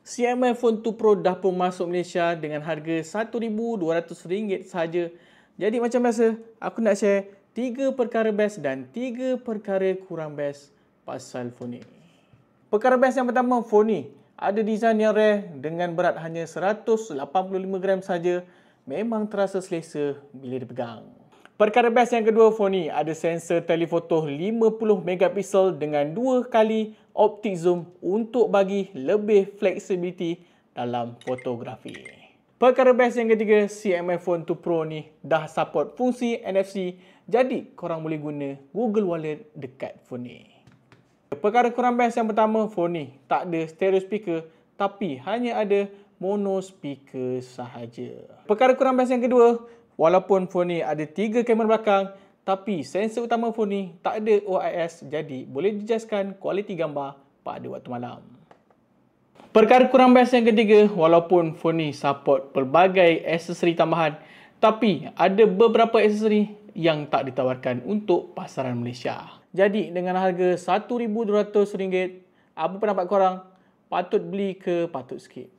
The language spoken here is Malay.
Xiaomi Phone 2 Pro dah pun masuk Malaysia dengan harga RM1,200 sahaja. Jadi macam biasa, aku nak share 3 perkara best dan 3 perkara kurang best pasal phone ni. Perkara best yang pertama, phone ni ada design yang rare dengan berat hanya 185 gram saja. Memang terasa selesa bila dipegang. Perkara best yang kedua, phone ni ada sensor telefoto 50 megapiksel dengan 2 kali optik zoom untuk bagi lebih flexibility dalam fotografi. Perkara best yang ketiga, Xiaomi Phone 2 Pro ni dah support fungsi NFC, jadi korang boleh guna Google Wallet dekat phone ni. Perkara kurang best yang pertama, phone ni tak ada stereo speaker tapi hanya ada mono speaker sahaja. Perkara kurang best yang kedua, walaupun phone ni ada 3 kamera belakang, tapi sensor utama phone ni tak ada OIS, jadi boleh dijaskan kualiti gambar pada waktu malam. Perkara kurang best yang ketiga, walaupun phone ni support pelbagai aksesori tambahan, tapi ada beberapa aksesori yang tak ditawarkan untuk pasaran Malaysia. Jadi dengan harga RM1,200, apa pendapat korang? Patut beli ke patut skip?